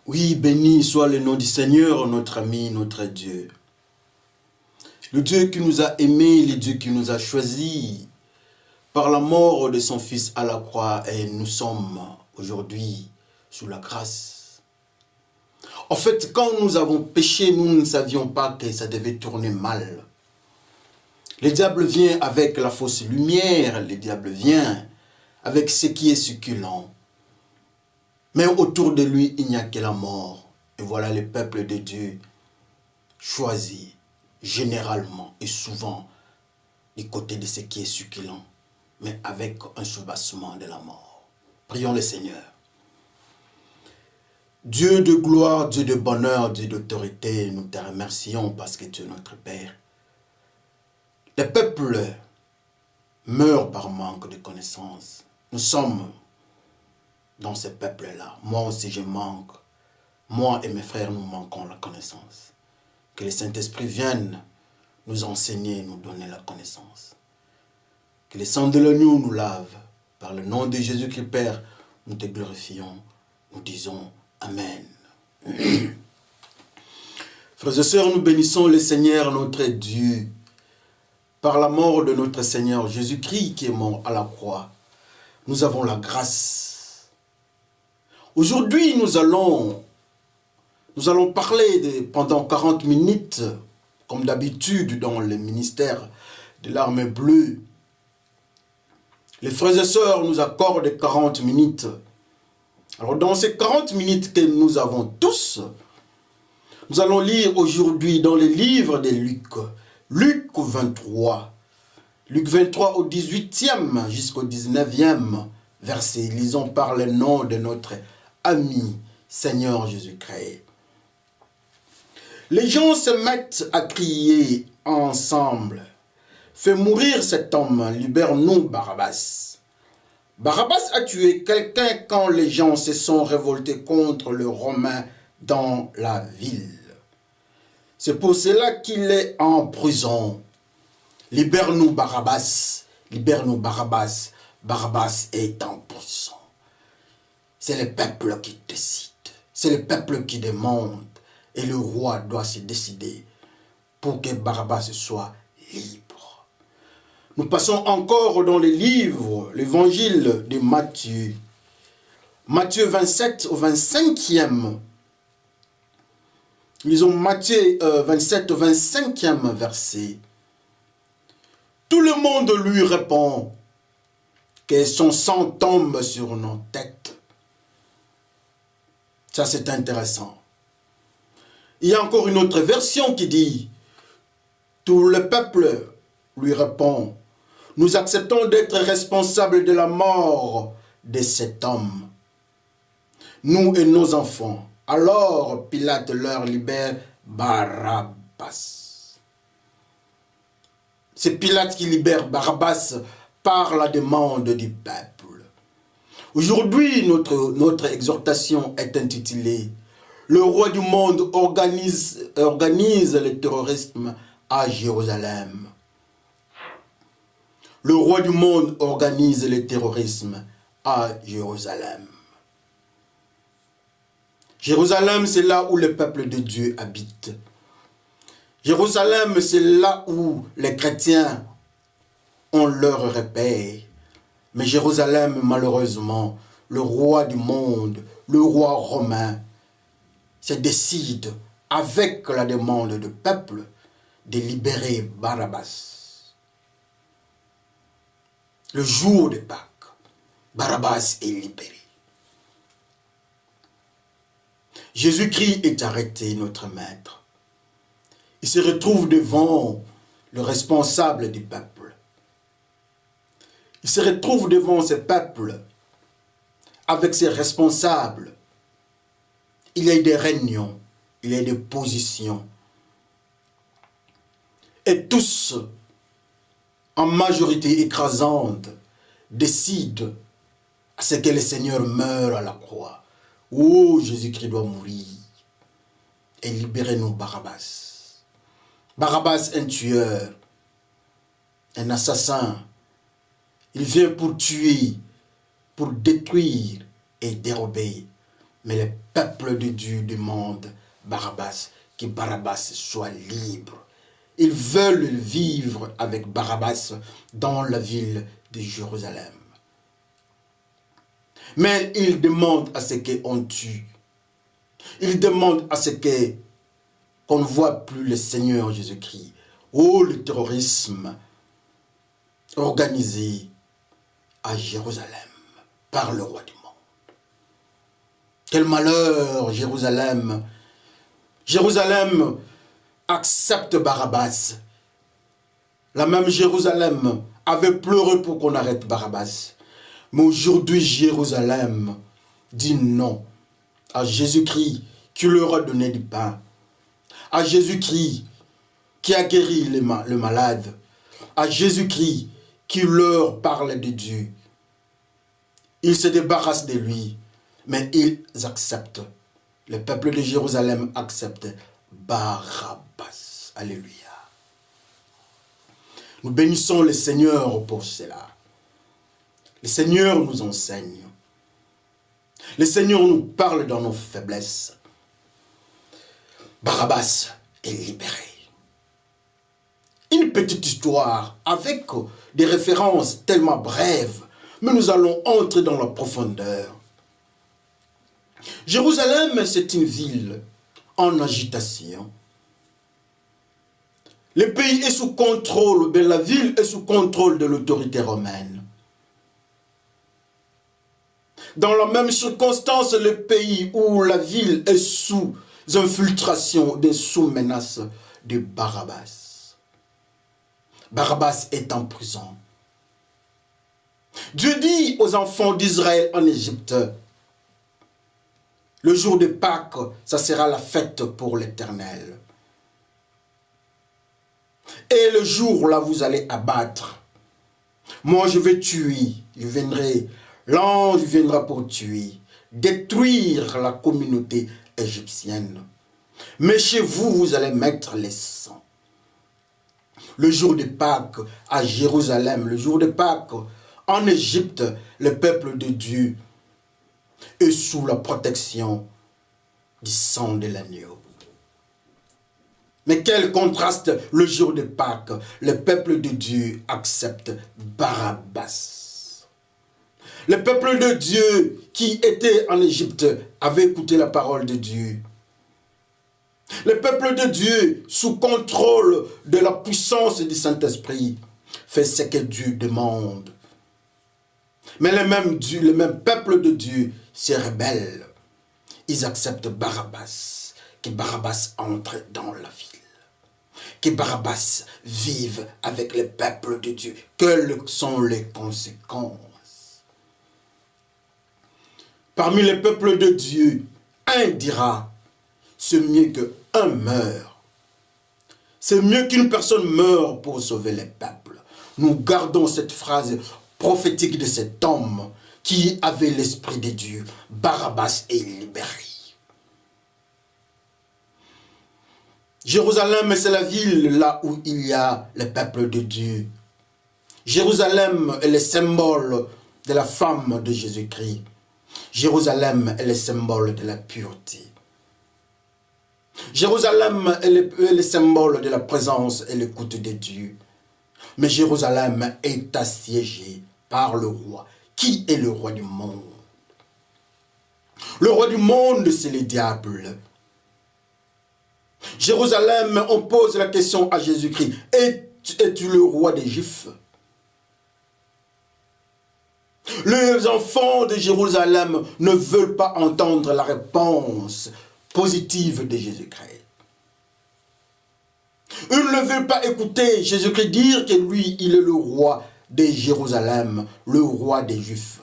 Oui, béni soit le nom du Seigneur, notre ami, notre Dieu. Le Dieu qui nous a aimés, le Dieu qui nous a choisis par la mort de son Fils à la croix, et nous sommes aujourd'hui sous la grâce. En fait, quand nous avons péché, nous ne savions pas que ça devait tourner mal. Le diable vient avec la fausse lumière, le diable vient avec ce qui est succulent. Mais autour de lui, il n'y a que la mort. Et voilà le peuple de Dieu choisi généralement et souvent du côté de ce qui est succulent, mais avec un soubassement de la mort. Prions le Seigneur. Dieu de gloire, Dieu de bonheur, Dieu d'autorité, nous te remercions parce que tu es notre Père. Le peuple meurt par manque de connaissances. Nous sommes dans ce peuple-là. Moi aussi je manque. Moi et mes frères, nous manquons la connaissance. Que le Saint-Esprit vienne nous enseigner, nous donner la connaissance. Que le sang de l'agneau nous lave. Par le nom de Jésus-Christ, Père, nous te glorifions. Nous disons Amen. Frères et sœurs, nous bénissons le Seigneur, notre Dieu. Par la mort de notre Seigneur Jésus-Christ qui est mort à la croix, nous avons la grâce. Aujourd'hui, nous allons parler pendant 40 minutes, comme d'habitude dans le ministère de l'Armée bleue. Les frères et sœurs nous accordent 40 minutes. Alors dans ces 40 minutes que nous avons tous, nous allons lire aujourd'hui dans le livre de Luc, Luc 23. Luc 23 au 18e jusqu'au 19e verset. Lisons par le nom de notre ami Seigneur Jésus-Christ. Les gens se mettent à crier ensemble. Fais mourir cet homme, libère-nous Barabbas. Barabbas a tué quelqu'un quand les gens se sont révoltés contre le Romain dans la ville. C'est pour cela qu'il est en prison. Libère-nous Barabbas, libère-nous Barabbas. Barabbas est en prison. C'est le peuple qui décide. C'est le peuple qui demande. Et le roi doit se décider pour que Barabbas soit libre. Nous passons encore dans le livre, l'évangile de Matthieu. Matthieu 27 au 25e. Lisons Matthieu 27 au 25e verset. Tout le monde lui répond que son sang tombe sur nos têtes. Ça c'est intéressant. Il y a encore une autre version qui dit, tout le peuple lui répond, nous acceptons d'être responsables de la mort de cet homme, nous et nos enfants. Alors Pilate leur libère Barabbas. C'est Pilate qui libère Barabbas par la demande du peuple. Aujourd'hui, notre exhortation est intitulée « Le roi du monde organise le terrorisme à Jérusalem ». Le roi du monde organise le terrorisme à Jérusalem. Jérusalem, c'est là où le peuple de Dieu habite. Jérusalem, c'est là où les chrétiens ont leur repère. Mais Jérusalem, malheureusement, le roi du monde, le roi romain, se décide, avec la demande du peuple, de libérer Barabbas. Le jour de Pâques, Barabbas est libéré. Jésus-Christ est arrêté, notre maître. Il se retrouve devant le responsable du peuple. Il se retrouve devant ce peuple avec ses responsables. Il y a des réunions, il y a des positions. Et tous, en majorité écrasante, décident à ce que le Seigneur meure à la croix. Oh, Jésus-Christ doit mourir. Et libérez-nous Barabbas. Barabbas, un tueur, un assassin. Il vient pour tuer, pour détruire et dérober. Mais le peuple de Dieu demande Barabbas, que Barabbas soit libre. Ils veulent vivre avec Barabbas dans la ville de Jérusalem. Mais ils demandent à ce qu'on tue. Ils demandent à ce qu'on ne voit plus le Seigneur Jésus-Christ. Oh, le terrorisme organisé à Jérusalem par le roi du monde. Quel malheur, Jérusalem. Jérusalem accepte Barabbas. La même Jérusalem avait pleuré pour qu'on arrête Barabbas. Mais aujourd'hui, Jérusalem dit non à Jésus-Christ qui leur a donné du pain. À Jésus-Christ qui a guéri le malade. À Jésus-Christ qui leur parle de Dieu. Ils se débarrassent de lui, mais ils acceptent. Le peuple de Jérusalem accepte Barabbas. Alléluia. Nous bénissons le Seigneur pour cela. Le Seigneur nous enseigne. Le Seigneur nous parle dans nos faiblesses. Barabbas est libéré. Une petite histoire avec des références tellement brèves, mais nous allons entrer dans la profondeur. Jérusalem, c'est une ville en agitation. Le pays est sous contrôle, mais la ville est sous contrôle de l'autorité romaine. Dans la même circonstance, le pays où la ville est sous infiltration, sous menace de Barabbas. Barabbas est en prison. Dieu dit aux enfants d'Israël en Égypte, le jour de Pâques, ça sera la fête pour l'Éternel. Et le jour là, vous allez abattre. Moi, je vais tuer. Je viendrai. L'ange viendra pour tuer, détruire la communauté égyptienne. Mais chez vous, vous allez mettre les sangs. Le jour de Pâques à Jérusalem, le jour de Pâques en Égypte, le peuple de Dieu est sous la protection du sang de l'agneau. Mais quel contraste le jour de Pâques, le peuple de Dieu accepte Barabbas. Le peuple de Dieu qui était en Égypte avait écouté la parole de Dieu. Le peuple de Dieu, sous contrôle de la puissance du Saint-Esprit, fait ce que Dieu demande. Mais le même peuple de Dieu se rebelle. Ils acceptent Barabbas, que Barabbas entre dans la ville. Que Barabbas vive avec le peuple de Dieu. Quelles sont les conséquences? Parmi les peuples de Dieu, un dira, c'est mieux qu'un meure. C'est mieux qu'une personne meure pour sauver les peuples. Nous gardons cette phrase prophétique de cet homme qui avait l'esprit de Dieu. Barabbas est libéré. Jérusalem, c'est la ville là où il y a le peuple de Dieu. Jérusalem est le symbole de la femme de Jésus-Christ. Jérusalem est le symbole de la pureté. Jérusalem est le symbole de la présence et l'écoute de Dieu. Mais Jérusalem est assiégée par le roi. Qui est le roi du monde? Le roi du monde, c'est le diable. Jérusalem, on pose la question à Jésus-Christ. Es-tu le roi des Juifs? Les enfants de Jérusalem ne veulent pas entendre la réponse positive de Jésus-Christ. Ils ne veulent pas écouter Jésus-Christ dire que lui, il est le roi de Jérusalem, le roi des Juifs.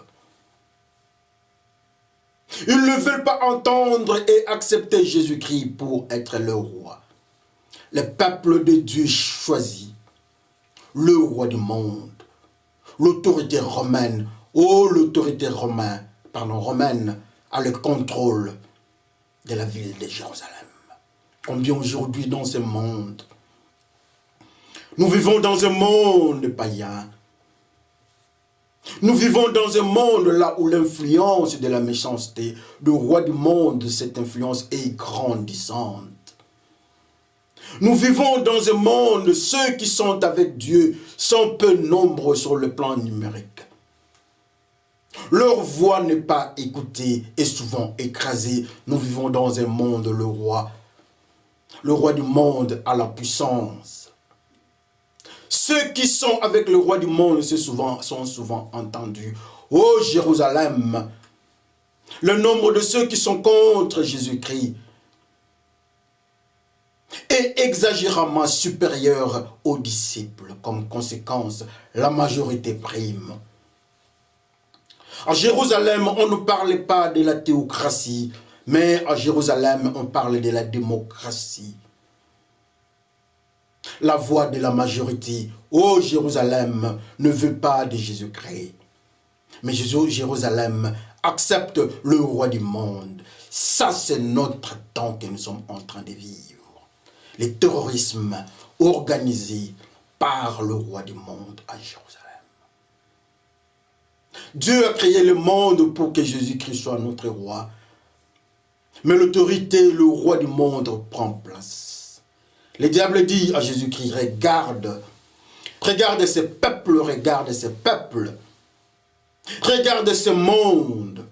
Ils ne veulent pas entendre et accepter Jésus-Christ pour être le roi. Le peuple de Dieu choisit le roi du monde, l'autorité romaine. Oh, l'autorité romaine a le contrôle de la ville de Jérusalem. Combien aujourd'hui dans ce monde, nous vivons dans un monde païen. Nous vivons dans un monde là où l'influence de la méchanceté, du roi du monde, cette influence est grandissante. Nous vivons dans un monde, ceux qui sont avec Dieu sont peu nombreux sur le plan numérique. Leur voix n'est pas écoutée et souvent écrasée. Nous vivons dans un monde, le roi du monde a la puissance. Ceux qui sont avec le roi du monde sont souvent entendus. Ô Jérusalem, le nombre de ceux qui sont contre Jésus-Christ est exagérément supérieur aux disciples. Comme conséquence, la majorité prime. À Jérusalem, on ne parlait pas de la théocratie, mais à Jérusalem, on parlait de la démocratie. La voix de la majorité, ô Jérusalem, ne veut pas de Jésus-Christ. Mais Jérusalem accepte le roi du monde. Ça, c'est notre temps que nous sommes en train de vivre. Le terrorisme organisé par le roi du monde à Jérusalem. Dieu a créé le monde pour que Jésus-Christ soit notre roi. Mais l'autorité, le roi du monde, prend place. Le diable dit à Jésus-Christ, regarde ce peuple, regarde ce peuple. Regarde ce monde.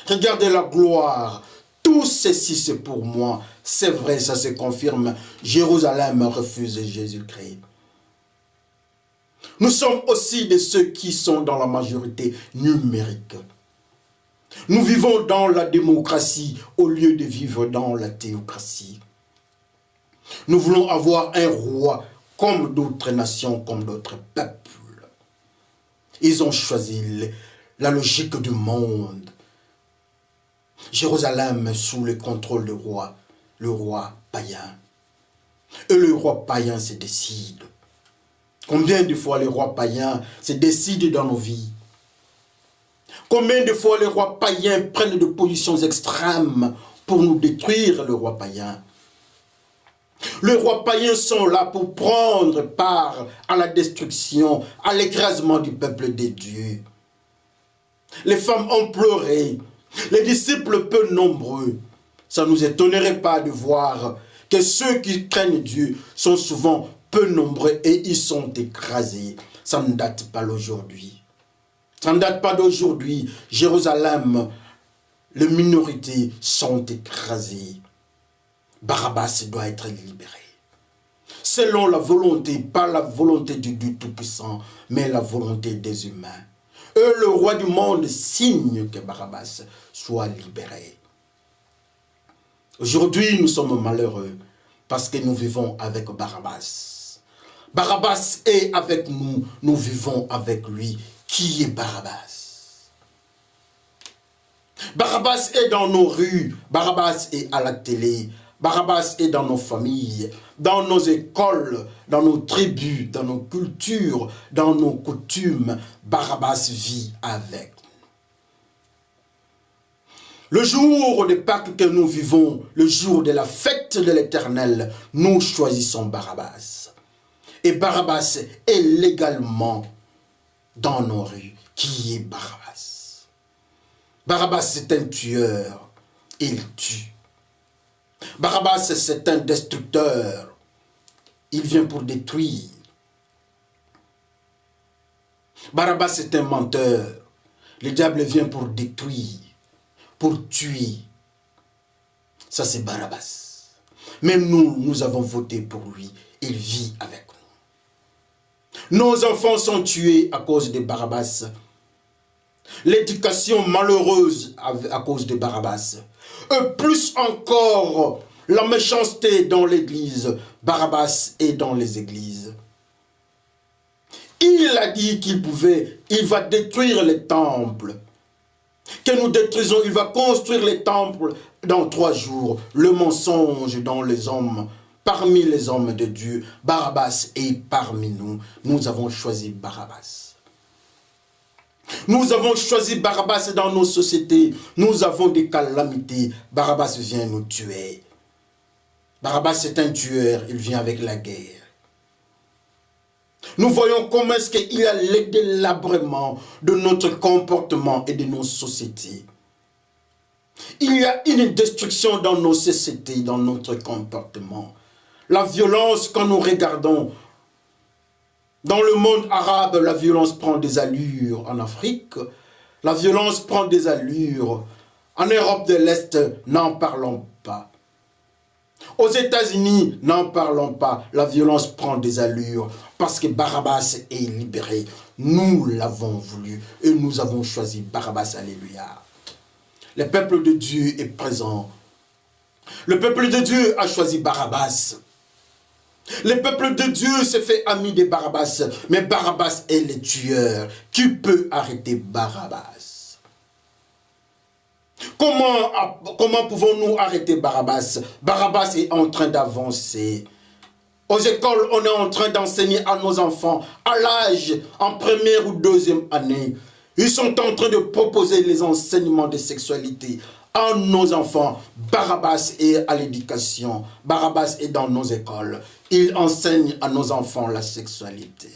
Regarde la gloire. Tout ceci, c'est pour moi. C'est vrai, ça se confirme. Jérusalem refuse Jésus-Christ. Nous sommes aussi de ceux qui sont dans la majorité numérique. Nous vivons dans la démocratie au lieu de vivre dans la théocratie. Nous voulons avoir un roi comme d'autres nations, comme d'autres peuples. Ils ont choisi la logique du monde. Jérusalem sous le contrôle du roi, le roi païen. Et le roi païen se décide. Combien de fois les rois païens se décident dans nos vies? Combien de fois les rois païens prennent des positions extrêmes pour nous détruire, le roi païen? Les rois païens sont là pour prendre part à la destruction, à l'écrasement du peuple de Dieu. Les femmes ont pleuré, les disciples peu nombreux. Ça ne nous étonnerait pas de voir que ceux qui craignent Dieu sont souvent peu nombreux et ils sont écrasés. Ça ne date pas d'aujourd'hui. Ça ne date pas d'aujourd'hui. Jérusalem, les minorités sont écrasées. Barabbas doit être libéré. Selon la volonté, pas la volonté du Dieu Tout-Puissant, mais la volonté des humains. Et le roi du monde signe que Barabbas soit libéré. Aujourd'hui, nous sommes malheureux parce que nous vivons avec Barabbas. Barabbas est avec nous, nous vivons avec lui. Qui est Barabbas? Barabbas est dans nos rues, Barabbas est à la télé, Barabbas est dans nos familles, dans nos écoles, dans nos tribus, dans nos cultures, dans nos coutumes. Barabbas vit avec nous. Le jour de Pâques que nous vivons, le jour de la fête de l'Éternel, nous choisissons Barabbas. Et Barabbas est légalement dans nos rues. Qui est Barabbas? Barabbas, c'est un tueur. Il tue. Barabbas, c'est un destructeur. Il vient pour détruire. Barabbas, c'est un menteur. Le diable vient pour détruire, pour tuer. Ça, c'est Barabbas. Même nous, nous avons voté pour lui. Il vit avec nous. Nos enfants sont tués à cause de Barabbas. L'éducation malheureuse à cause de Barabbas. Et plus encore, la méchanceté dans l'église. Barabbas est dans les églises. Il a dit il va détruire les temples. Que nous détruisons, il va construire les temples dans 3 jours. Le mensonge dans les hommes, parmi les hommes de Dieu. Barabbas est parmi nous. Nous avons choisi Barabbas. Nous avons choisi Barabbas dans nos sociétés. Nous avons des calamités. Barabbas vient nous tuer. Barabbas est un tueur. Il vient avec la guerre. Nous voyons comment est-ce qu'il y a le délabrement de notre comportement et de nos sociétés. Il y a une destruction dans nos sociétés, dans notre comportement. La violence, quand nous regardons dans le monde arabe, la violence prend des allures en Afrique. La violence prend des allures en Europe de l'Est, n'en parlons pas. Aux États-Unis, n'en parlons pas. La violence prend des allures parce que Barabbas est libéré. Nous l'avons voulu et nous avons choisi Barabbas. Alléluia. Le peuple de Dieu est présent. Le peuple de Dieu a choisi Barabbas. Le peuple de Dieu s'est fait ami de Barabbas. Mais Barabbas est le tueur. Qui peut arrêter Barabbas? Comment pouvons-nous arrêter Barabbas? Barabbas est en train d'avancer. Aux écoles, on est en train d'enseigner à nos enfants, à l'âge, en première ou deuxième année. Ils sont en train de proposer les enseignements de sexualité à nos enfants. Barabbas est à l'éducation. Barabbas est dans nos écoles. Il enseigne à nos enfants la sexualité.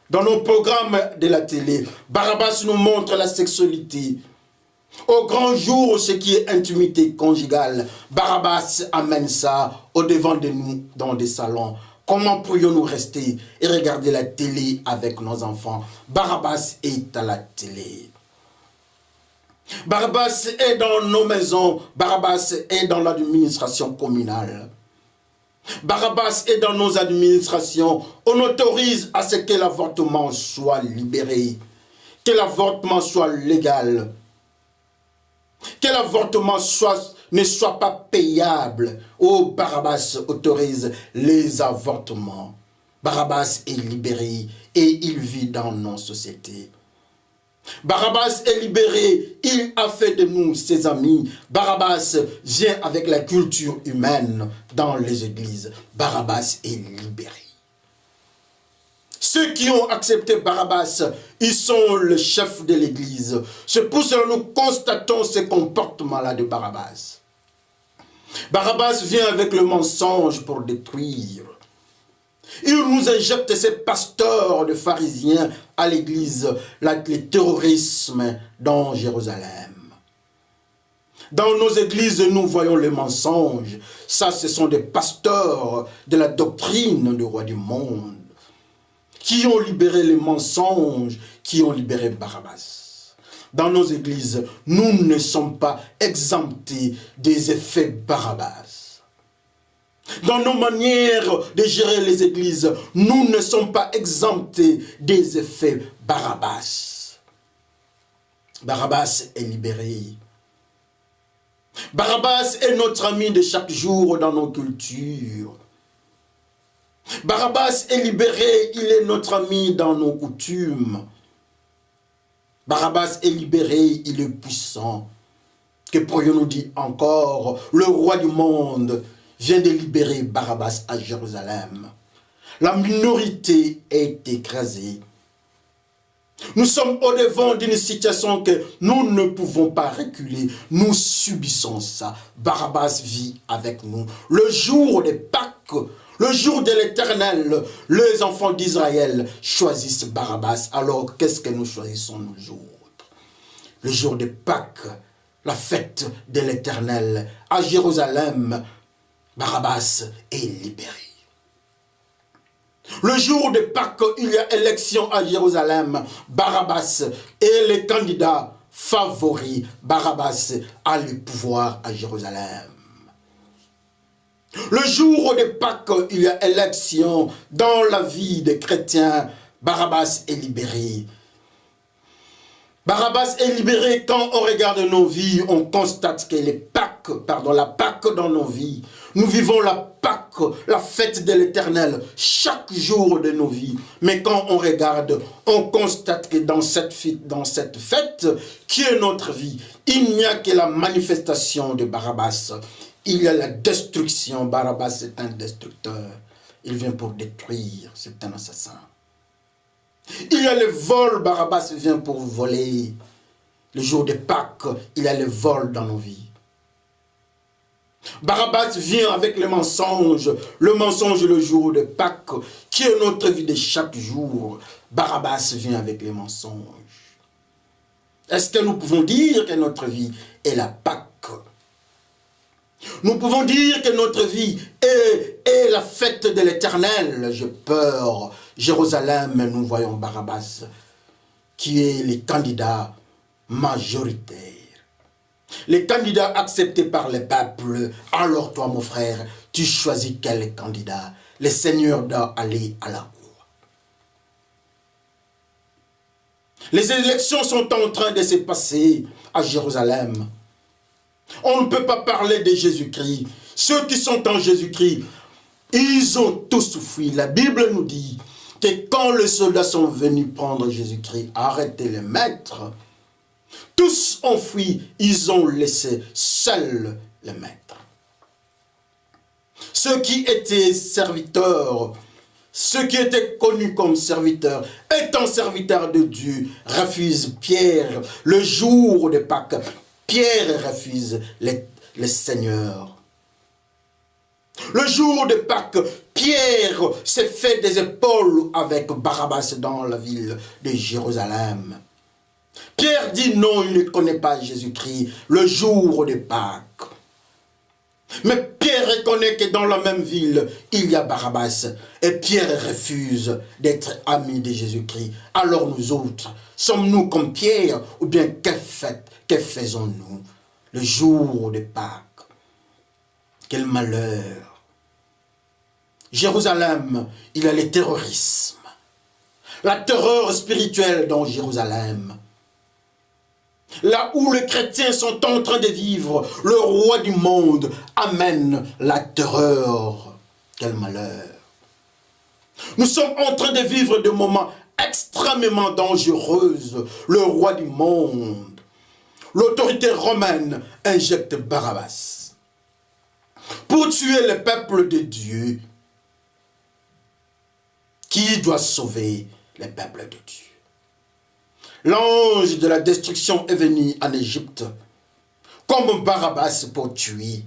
Dans nos programmes de la télé, Barabbas nous montre la sexualité. Au grand jour, ce qui est intimité conjugale, Barabbas amène ça au devant de nous dans des salons. Comment pourrions-nous rester et regarder la télé avec nos enfants? Barabbas est à la télé. Barabbas est dans nos maisons. Barabbas est dans l'administration communale. Barabbas est dans nos administrations. On autorise à ce que l'avortement soit libéré, que l'avortement soit légal, que l'avortement ne soit pas payable. Oh, Barabbas autorise les avortements. Barabbas est libéré et il vit dans nos sociétés. Barabbas est libéré, il a fait de nous ses amis. Barabbas vient avec la culture humaine dans les églises. Barabbas est libéré. Ceux qui ont accepté Barabbas, ils sont le chef de l'église. C'est pour cela que nous constatons ce comportement-là de Barabbas. Barabbas vient avec le mensonge pour détruire. Il nous injecte ces pasteurs de pharisiens à l'église, le terrorisme dans Jérusalem. Dans nos églises, nous voyons les mensonges. Ça, ce sont des pasteurs de la doctrine du roi du monde qui ont libéré les mensonges, qui ont libéré Barabbas. Dans nos églises, nous ne sommes pas exemptés des effets Barabbas. Dans nos manières de gérer les églises, nous ne sommes pas exemptés des effets Barabbas. Barabbas est libéré. Barabbas est notre ami de chaque jour dans nos cultures. Barabbas est libéré, il est notre ami dans nos coutumes. Barabbas est libéré, il est puissant. Que pourrions-nous dire encore? Le roi du monde vient de libérer Barabbas à Jérusalem. La minorité est écrasée. Nous sommes au devant d'une situation que nous ne pouvons pas reculer. Nous subissons ça. Barabbas vit avec nous. Le jour de Pâques, le jour de l'Éternel, les enfants d'Israël choisissent Barabbas. Alors, qu'est-ce que nous choisissons nous autres? Le jour de Pâques, la fête de l'Éternel, à Jérusalem, Barabbas est libéré. Le jour de Pâques, il y a élection à Jérusalem. Barabbas est le candidat favori. Barabbas a le pouvoir à Jérusalem. Le jour de Pâques, il y a élection dans la vie des chrétiens. Barabbas est libéré. Barabbas est libéré. Quand on regarde nos vies, on constate que la Pâques dans nos vies. Nous vivons la Pâques, la fête de l'Éternel, chaque jour de nos vies. Mais quand on regarde, on constate que dans cette fête, qui est notre vie, il n'y a que la manifestation de Barabbas. Il y a la destruction. Barabbas est un destructeur. Il vient pour détruire. C'est un assassin. Il y a le vol. Barabbas vient pour voler. Le jour de Pâques, il y a le vol dans nos vies. Barabbas vient avec le mensonge le jour de Pâques, qui est notre vie de chaque jour. Barabbas vient avec les mensonges. Est-ce que nous pouvons dire que notre vie est la Pâques? Nous pouvons dire que notre vie est la fête de l'Éternel. J'ai peur. Jérusalem, nous voyons Barabbas, qui est le candidat majoritaire. Les candidats acceptés par le peuple. Alors toi, mon frère, tu choisis quel candidat? Le Seigneur doit aller à la croix. Les élections sont en train de se passer à Jérusalem. On ne peut pas parler de Jésus-Christ. Ceux qui sont en Jésus-Christ, ils ont tous fui. La Bible nous dit que quand les soldats sont venus prendre Jésus-Christ, arrêter le maître, tous ont fui, ils ont laissé seul le maître. Ceux qui étaient serviteurs, ceux qui étaient connus comme serviteurs, étant serviteurs de Dieu, refusent Pierre. Le jour de Pâques, Pierre refuse le Seigneur. Le jour de Pâques, Pierre s'est fait des épaules avec Barabbas dans la ville de Jérusalem. Pierre dit non, il ne connaît pas Jésus-Christ le jour de Pâques. Mais Pierre reconnaît que dans la même ville, il y a Barabbas. Et Pierre refuse d'être ami de Jésus-Christ. Alors nous autres, sommes-nous comme Pierre? Ou bien que faisons-nous le jour de Pâques? Quel malheur! Jérusalem, il y a le terrorisme. La terreur spirituelle dans Jérusalem. Là où les chrétiens sont en train de vivre, le roi du monde amène la terreur. Quel malheur! Nous sommes en train de vivre des moments extrêmement dangereux. Le roi du monde, l'autorité romaine injecte Barabbas pour tuer le peuple de Dieu. Qui doit sauver le peuple de Dieu? L'ange de la destruction est venu en Égypte comme Barabbas pour tuer.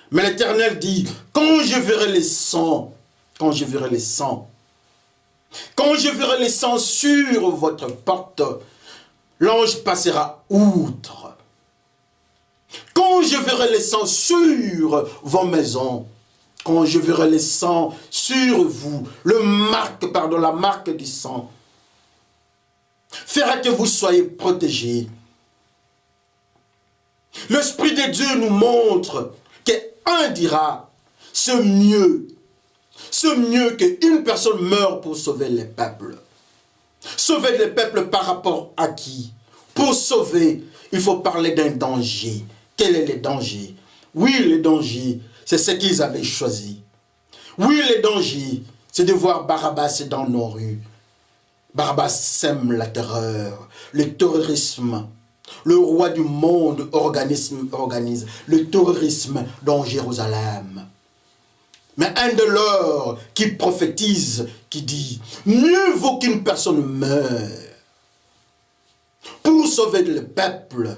Mais l'Éternel dit, quand je verrai le sang, quand je verrai le sang sur votre porte, l'ange passera outre. Quand je verrai le sang sur vos maisons, quand je verrai le sang sur vous, la marque du sang, fera que vous soyez protégés. L'Esprit de Dieu nous montre qu'un dira, c'est mieux qu'une personne meure pour sauver les peuples. Sauver les peuples par rapport à qui? Pour sauver, il faut parler d'un danger. Quel est le danger? Oui, le danger, c'est ce qu'ils avaient choisi. Oui, le danger, c'est de voir Barabbas dans nos rues. Barabbas sème la terreur, le terrorisme. Le roi du monde organise le terrorisme dans Jérusalem. Mais un de leurs qui prophétise, qui dit, mieux vaut qu'une personne meure pour sauver le peuple.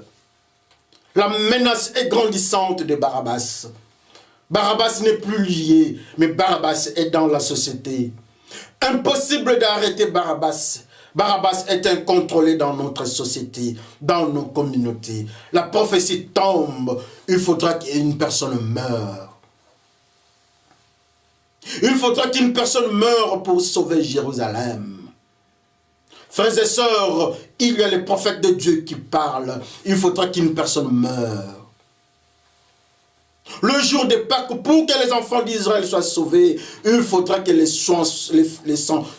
La menace est grandissante de Barabbas. Barabbas n'est plus lié, mais Barabbas est dans la société. Impossible d'arrêter Barabbas. Barabbas est incontrôlé dans notre société, dans nos communautés. La prophétie tombe, il faudra qu'une personne meure. Il faudra qu'une personne meure pour sauver Jérusalem. Frères et sœurs, il y a les prophètes de Dieu qui parlent. Il faudra qu'une personne meure. Le jour de Pâques, pour que les enfants d'Israël soient sauvés, il faudra que les sangs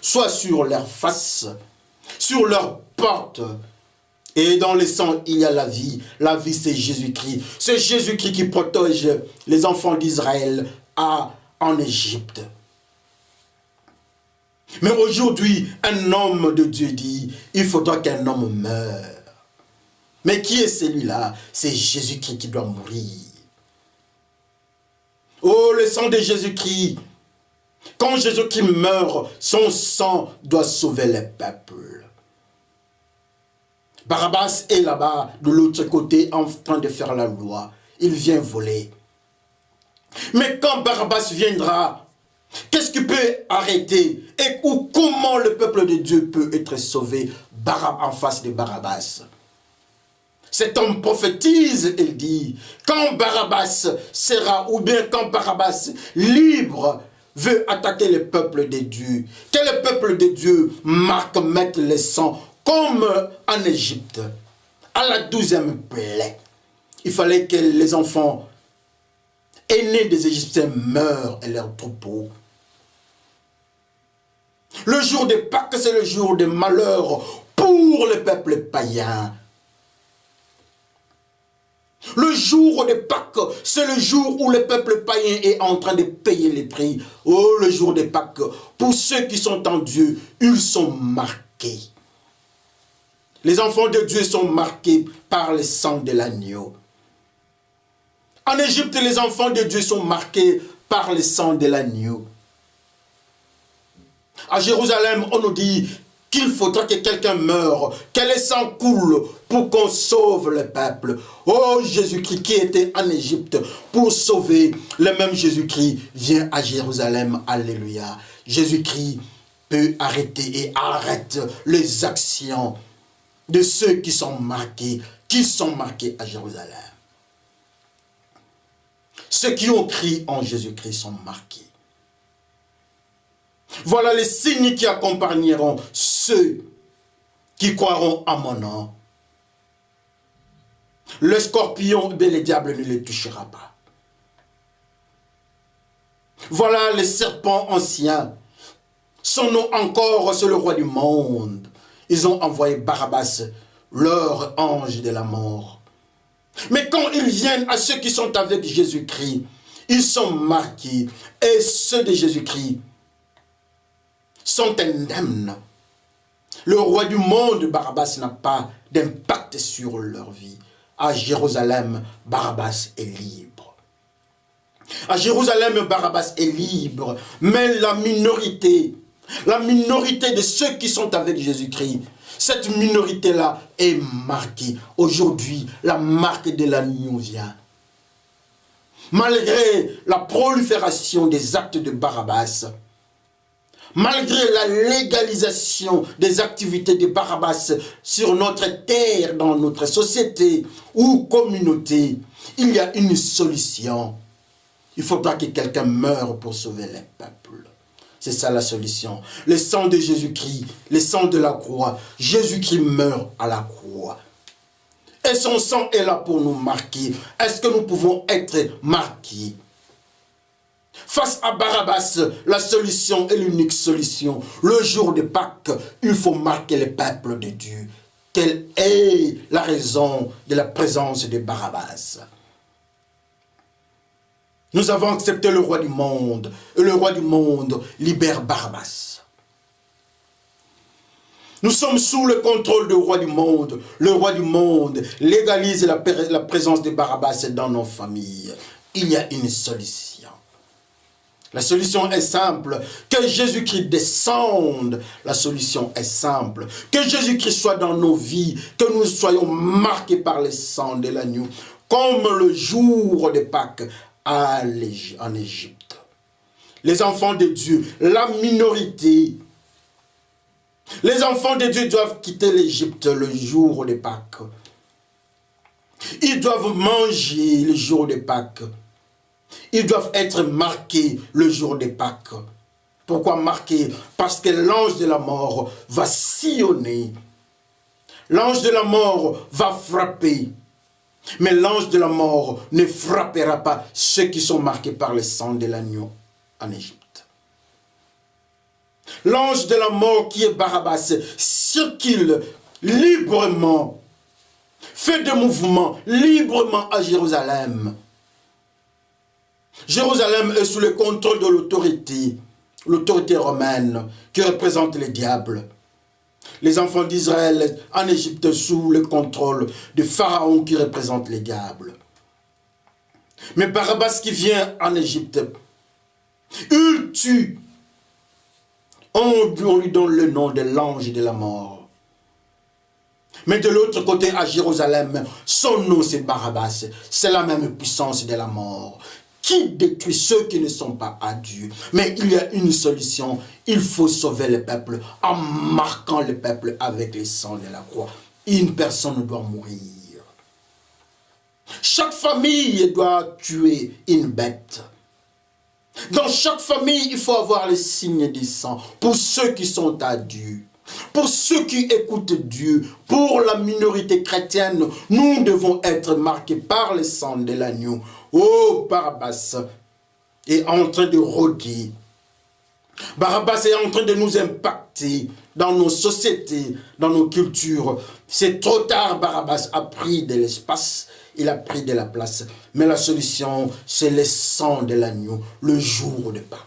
soient sur leur face, sur leurs portes. Et dans les sangs, il y a la vie. La vie, c'est Jésus-Christ. C'est Jésus-Christ qui protège les enfants d'Israël en Égypte. Mais aujourd'hui, un homme de Dieu dit, il faudra qu'un homme meure. Mais qui est celui-là? C'est Jésus-Christ qui doit mourir. Oh, le sang de Jésus-Christ. Quand Jésus-Christ meurt, son sang doit sauver les peuples. Barabbas est là-bas, de l'autre côté, en train de faire la loi. Il vient voler. Mais quand Barabbas viendra, qu'est-ce qui peut arrêter et ou comment le peuple de Dieu peut être sauvé en face de Barabbas? Cet homme prophétise, il dit, quand Barabbas sera, ou bien quand Barabbas libre veut attaquer le peuple de Dieu, que le peuple de Dieu mette le sang, comme en Égypte, à la 12e plaie. Il fallait que les enfants aînés des Égyptiens meurent et leurs troupeaux. Le jour de Pâques, c'est le jour de malheur pour le peuple païen. Le jour de Pâques, c'est le jour où le peuple païen est en train de payer les prix. Oh, le jour de Pâques, pour ceux qui sont en Dieu, ils sont marqués. Les enfants de Dieu sont marqués par le sang de l'agneau. En Égypte, les enfants de Dieu sont marqués par le sang de l'agneau. À Jérusalem, on nous dit qu'il faudra que quelqu'un meure, que le sang coule pour qu'on sauve le peuple. Oh, Jésus-Christ qui était en Égypte pour sauver, le même Jésus-Christ vient à Jérusalem. Alléluia. Jésus-Christ peut arrêter et arrête les actions de ceux qui sont marqués à Jérusalem. Ceux qui ont crié en Jésus-Christ sont marqués. Voilà les signes qui accompagneront ceux qui croiront à mon nom. Le scorpion et le diable ne les touchera pas. Voilà les serpents anciens. Son nom encore, c'est le roi du monde. Ils ont envoyé Barabbas, leur ange de la mort. Mais quand ils viennent à ceux qui sont avec Jésus-Christ, ils sont marqués. Et ceux de Jésus-Christ sont indemnes. Le roi du monde, Barabbas, n'a pas d'impact sur leur vie. À Jérusalem, Barabbas est libre. À Jérusalem, Barabbas est libre. Mais la minorité de ceux qui sont avec Jésus-Christ, cette minorité-là est marquée. Aujourd'hui, la marque de l'agneau vient. Malgré la prolifération des actes de Barabbas, malgré la légalisation des activités de Barabbas sur notre terre, dans notre société ou communauté, il y a une solution. Il faudra que quelqu'un meure pour sauver les peuples. C'est ça la solution. Le sang de Jésus-Christ, le sang de la croix. Jésus-Christ meurt à la croix. Et son sang est là pour nous marquer. Est-ce que nous pouvons être marqués? Face à Barabbas, la solution est l'unique solution. Le jour de Pâques, il faut marquer le peuple de Dieu. Quelle est la raison de la présence de Barabbas? Nous avons accepté le roi du monde, et le roi du monde libère Barabbas. Nous sommes sous le contrôle du roi du monde. Le roi du monde légalise la présence de Barabbas dans nos familles. Il y a une solution. La solution est simple. Que Jésus-Christ descende. La solution est simple. Que Jésus-Christ soit dans nos vies. Que nous soyons marqués par le sang de l'agneau. Comme le jour de Pâques en Égypte. Les enfants de Dieu, la minorité. Les enfants de Dieu doivent quitter l'Égypte le jour de Pâques. Ils doivent manger le jour de Pâques. Ils doivent être marqués le jour de Pâques. Pourquoi marqués? Parce que l'ange de la mort va sillonner. L'ange de la mort va frapper. Mais l'ange de la mort ne frappera pas ceux qui sont marqués par le sang de l'agneau en Égypte. L'ange de la mort qui est Barabbas circule librement, fait des mouvements librement à Jérusalem. Jérusalem est sous le contrôle de l'autorité romaine qui représente le diable. Les enfants d'Israël en Égypte sous le contrôle de Pharaon qui représente le diable. Mais Barabbas qui vient en Égypte, il tue. On lui donne le nom de l'ange de la mort. Mais de l'autre côté, à Jérusalem, son nom c'est Barabbas. C'est la même puissance de la mort. qui détruit ceux qui ne sont pas à Dieu. Mais il y a une solution. Il faut sauver le peuple en marquant le peuple avec le sang de la croix. Une personne doit mourir. Chaque famille doit tuer une bête. Dans chaque famille, il faut avoir le signe du sang pour ceux qui sont à Dieu. Pour ceux qui écoutent Dieu, pour la minorité chrétienne, nous devons être marqués par le sang de l'agneau. Oh, Barabbas est en train de rôder. Barabbas est en train de nous impacter dans nos sociétés, dans nos cultures. C'est trop tard, Barabbas a pris de l'espace, il a pris de la place. Mais la solution, c'est le sang de l'agneau, le jour de Pâques.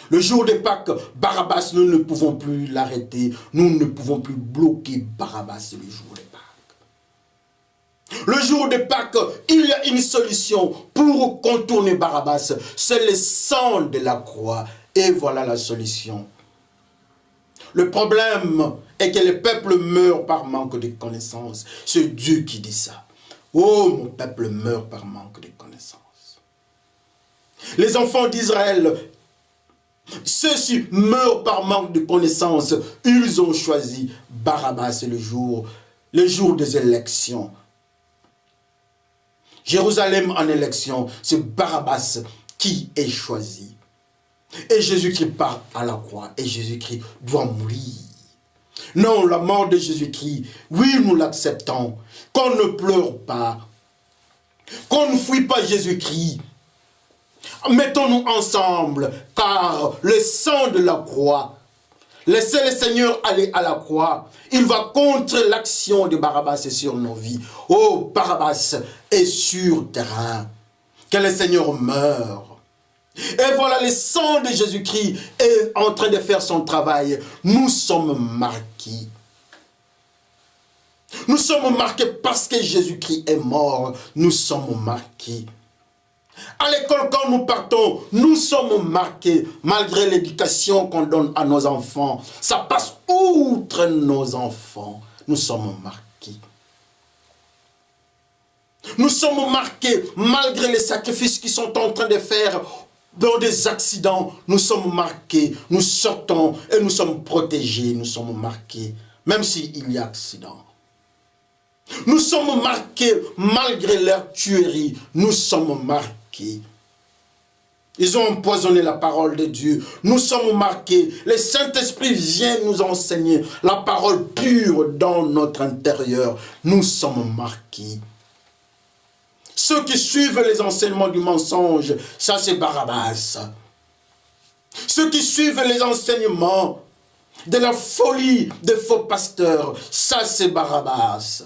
Le jour de Pâques, Barabbas, nous ne pouvons plus l'arrêter. Nous ne pouvons plus bloquer Barabbas le jour de Pâques. Le jour de Pâques, il y a une solution pour contourner Barabbas. C'est le sang de la croix. Et voilà la solution. Le problème est que le peuple meurt par manque de connaissances. C'est Dieu qui dit ça. Oh, mon peuple meurt par manque de connaissances. Les enfants d'Israël, ceux-ci meurent par manque de connaissances. Ils ont choisi Barabbas le jour des élections. Jérusalem en élection, c'est Barabbas qui est choisi. Et Jésus-Christ part à la croix. Et Jésus-Christ doit mourir. Non, la mort de Jésus-Christ, oui, nous l'acceptons. Qu'on ne pleure pas. Qu'on ne fuit pas Jésus-Christ. Mettons-nous ensemble, car le sang de la croix, laissez le Seigneur aller à la croix. Il va contre l'action de Barabbas sur nos vies. Oh, Barabbas est sur terrain. Que le Seigneur meure. Et voilà, le sang de Jésus-Christ est en train de faire son travail. Nous sommes marqués. Nous sommes marqués parce que Jésus-Christ est mort. Nous sommes marqués. À l'école, quand nous partons, nous sommes marqués malgré l'éducation qu'on donne à nos enfants. Ça passe outre nos enfants. Nous sommes marqués. Nous sommes marqués malgré les sacrifices qu'ils sont en train de faire dans des accidents. Nous sommes marqués, nous sortons et nous sommes protégés. Nous sommes marqués, même s'il y a accident. Nous sommes marqués malgré leur tuerie. Nous sommes marqués. Ils ont empoisonné la parole de Dieu. Nous sommes marqués. Le Saint-Esprit vient nous enseigner la parole pure dans notre intérieur. Nous sommes marqués. Ceux qui suivent les enseignements du mensonge, ça c'est Barabbas. Ceux qui suivent les enseignements de la folie des faux pasteurs, ça c'est Barabbas.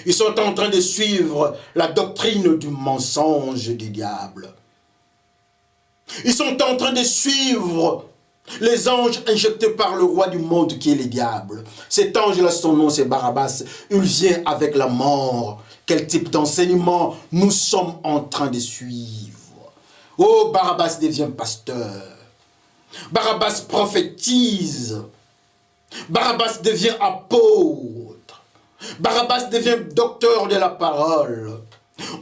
Ils sont en train de suivre la doctrine du mensonge du diable. Ils sont en train de suivre les anges injectés par le roi du monde qui est le diable. Cet ange-là, son nom c'est Barabbas. Il vient avec la mort. Quel type d'enseignement nous sommes en train de suivre? Oh, Barabbas devient pasteur. Barabbas prophétise. Barabbas devient apôtre. Barabbas devient docteur de la parole.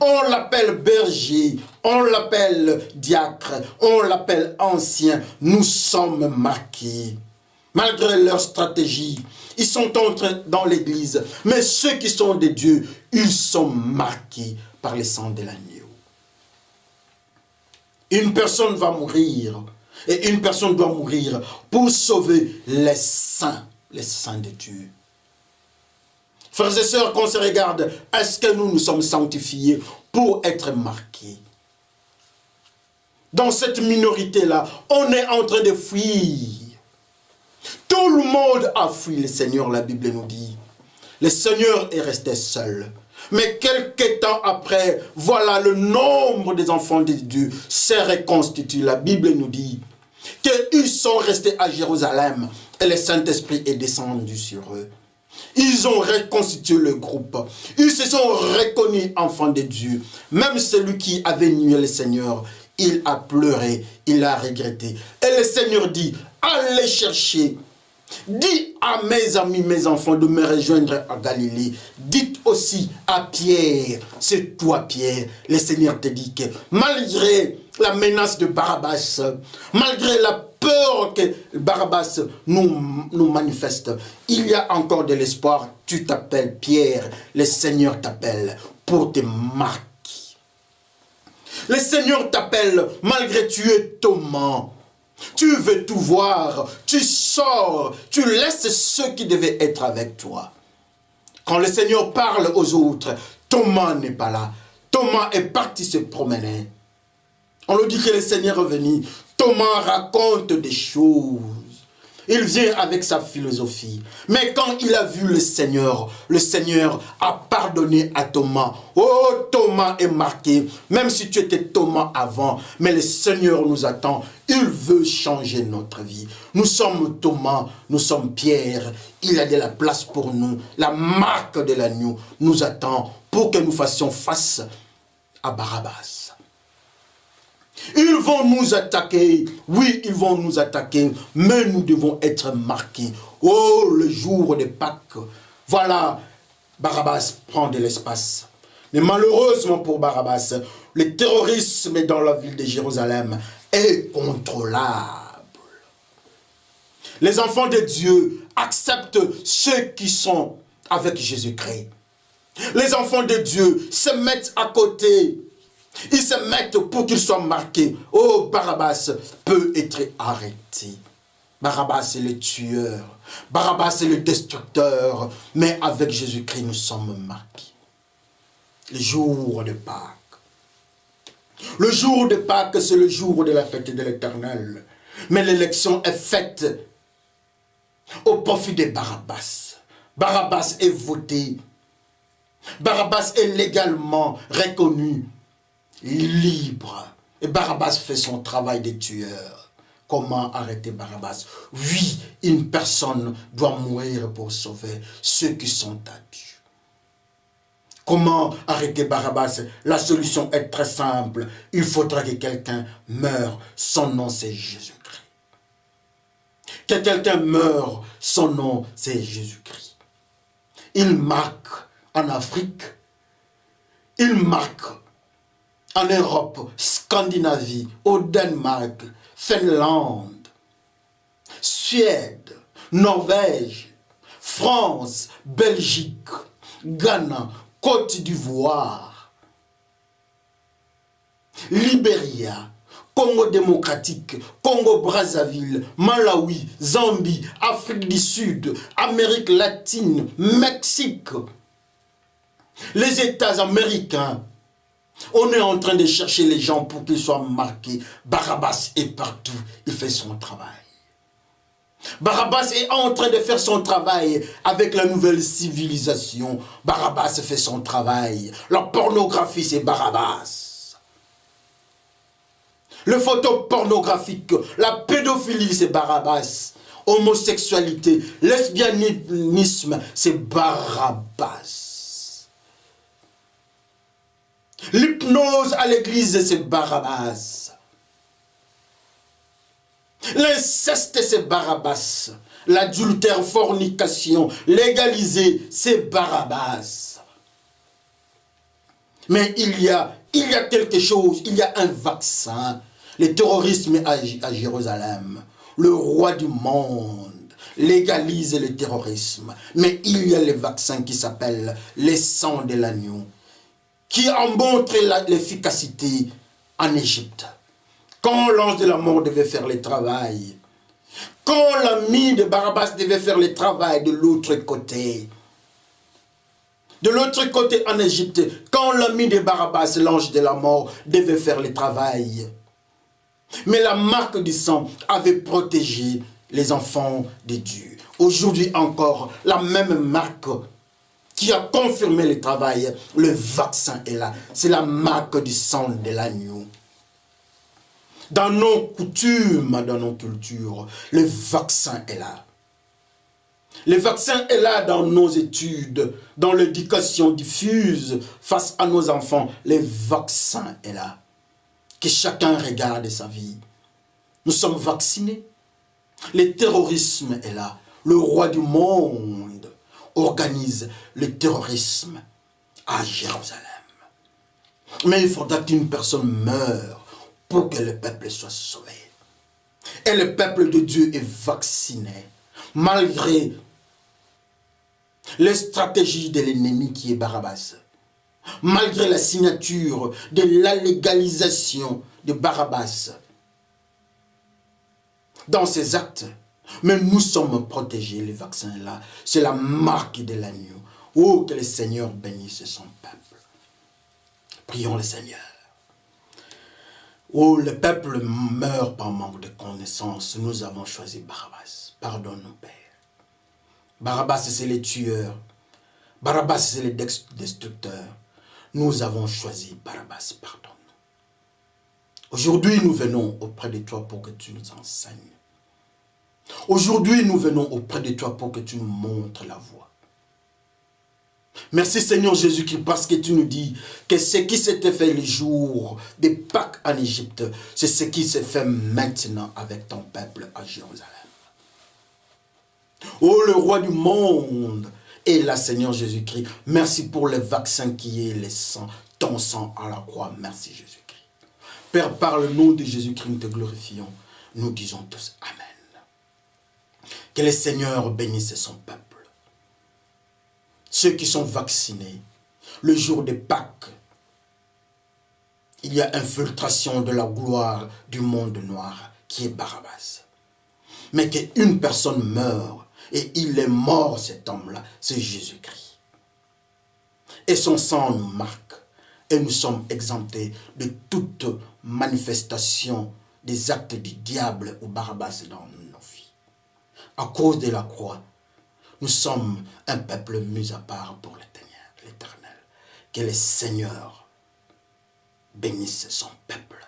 On l'appelle berger, on l'appelle diacre, on l'appelle ancien. Nous sommes marqués. Malgré leur stratégie, ils sont entrés dans l'église. Mais ceux qui sont de Dieu, ils sont marqués par le sang de l'agneau. Une personne va mourir. Et une personne doit mourir pour sauver les saints de Dieu. Frères et sœurs, qu'on se regarde, est-ce que nous sommes sanctifiés pour être marqués? Dans cette minorité-là, on est en train de fuir. Tout le monde a fui le Seigneur, la Bible nous dit. Le Seigneur est resté seul. Mais quelques temps après, voilà le nombre des enfants de Dieu s'est reconstitué. La Bible nous dit qu'ils sont restés à Jérusalem et le Saint-Esprit est descendu sur eux. Ils ont reconstitué le groupe. Ils se sont reconnus enfants de Dieu. Même celui qui avait nié le Seigneur, il a pleuré, il a regretté. Et le Seigneur dit, allez chercher. Dis à mes amis, mes enfants de me rejoindre à Galilée. Dites aussi à Pierre, c'est toi, Pierre. Le Seigneur te dit que malgré la menace de Barabbas, malgré la peur que Barabbas nous manifeste, il y a encore de l'espoir. Tu t'appelles Pierre, le Seigneur t'appelle pour te marquer. Le Seigneur t'appelle malgré tu es Thomas. Tu veux tout voir, tu sors, tu laisses ceux qui devaient être avec toi. Quand le Seigneur parle aux autres, Thomas n'est pas là. Thomas est parti se promener. On lui dit que le Seigneur est venu. Thomas raconte des choses. Il vient avec sa philosophie. Mais quand il a vu le Seigneur a pardonné à Thomas. Oh, Thomas est marqué. Même si tu étais Thomas avant, mais le Seigneur nous attend. Il veut changer notre vie. Nous sommes Thomas, nous sommes Pierre. Il a de la place pour nous. La marque de l'agneau nous attend pour que nous fassions face à Barabbas. Ils vont nous attaquer, oui, ils vont nous attaquer, mais nous devons être marqués. Oh, le jour de Pâques, voilà, Barabbas prend de l'espace. Mais malheureusement pour Barabbas, le terrorisme dans la ville de Jérusalem est contrôlable. Les enfants de Dieu acceptent ceux qui sont avec Jésus-Christ. Les enfants de Dieu se mettent à côté. Ils se mettent pour qu'ils soient marqués. Oh, Barabbas peut être arrêté. Barabbas est le tueur. Barabbas est le destructeur. Mais avec Jésus-Christ, nous sommes marqués. Le jour de Pâques. Le jour de Pâques, c'est le jour de la fête de l'Éternel. Mais l'élection est faite au profit de Barabbas. Barabbas est voté. Barabbas est légalement reconnu libre. Et Barabbas fait son travail de tueur. Comment arrêter Barabbas? Oui, une personne doit mourir pour sauver ceux qui sont à Dieu. Comment arrêter Barabbas? La solution est très simple. Il faudra que quelqu'un meure. Son nom, c'est Jésus-Christ. Que quelqu'un meure. Son nom, c'est Jésus-Christ. Il marque en Afrique. Il marque en Europe, Scandinavie, au Danemark, Finlande, Suède, Norvège, France, Belgique, Ghana, Côte d'Ivoire, Libéria, Congo démocratique, Congo-Brazzaville, Malawi, Zambie, Afrique du Sud, Amérique latine, Mexique, les États américains. On est en train de chercher les gens pour qu'ils soient marqués. Barabbas est partout. Il fait son travail. Barabbas est en train de faire son travail avec la nouvelle civilisation. Barabbas fait son travail. La pornographie, c'est Barabbas. Le photo pornographique, la pédophilie, c'est Barabbas. Homosexualité, lesbianisme, c'est Barabbas. L'hypnose à l'église, c'est Barabbas. L'inceste, c'est Barabbas. L'adultère, fornication, légalisé, c'est Barabbas. Mais il y a quelque chose, il y a un vaccin. Le terrorisme à Jérusalem. Le roi du monde légalise le terrorisme. Mais il y a le vaccin qui s'appelle le sang de l'agneau, qui en montre l'efficacité en Égypte. Quand l'ange de la mort devait faire le travail, quand l'ami de Barabbas devait faire le travail de l'autre côté en Égypte, quand l'ami de Barabbas, l'ange de la mort, devait faire le travail. Mais la marque du sang avait protégé les enfants de Dieu. Aujourd'hui encore, la même marque qui a confirmé le travail, le vaccin est là. C'est la marque du sang de l'agneau. Dans nos coutumes, dans nos cultures, le vaccin est là. Le vaccin est là dans nos études, dans l'éducation diffuse face à nos enfants. Le vaccin est là. Que chacun regarde sa vie. Nous sommes vaccinés. Le terrorisme est là. Le roi du monde organise le terrorisme à Jérusalem. Mais il faudra qu'une personne meure pour que le peuple soit sauvé. Et le peuple de Dieu est vacciné, malgré les stratégies de l'ennemi qui est Barabbas. Malgré la signature de la légalisation de Barabbas dans ses actes. Mais nous sommes protégés, les vaccins là. C'est la marque de l'agneau. Oh, que le Seigneur bénisse son peuple. Prions le Seigneur. Oh, le peuple meurt par manque de connaissance. Nous avons choisi Barabbas. Pardonne-nous, Père. Barabbas, c'est les tueurs. Barabbas, c'est les destructeurs. Nous avons choisi Barabbas, pardonne-nous. Aujourd'hui, nous venons auprès de toi pour que tu nous enseignes. Aujourd'hui, nous venons auprès de toi pour que tu nous montres la voie. Merci Seigneur Jésus-Christ, parce que tu nous dis que ce qui s'était fait le jour des Pâques en Égypte, c'est ce qui s'est fait maintenant avec ton peuple à Jérusalem. Oh, le roi du monde et là, Seigneur Jésus-Christ, merci pour le vaccin qui est le sang, ton sang à la croix. Merci Jésus-Christ. Père, par le nom de Jésus-Christ, nous te glorifions. Nous disons tous Amen. Que le Seigneur bénisse son peuple. Ceux qui sont vaccinés, le jour de Pâques, il y a infiltration de la gloire du monde noir qui est Barabbas. Mais qu'une personne meure, et il est mort cet homme-là, c'est Jésus-Christ. Et son sang nous marque, et nous sommes exemptés de toute manifestation des actes du diable ou Barabbas dans nos vies. À cause de la croix, nous sommes un peuple mis à part pour l'Éternel. Que le Seigneur bénisse son peuple.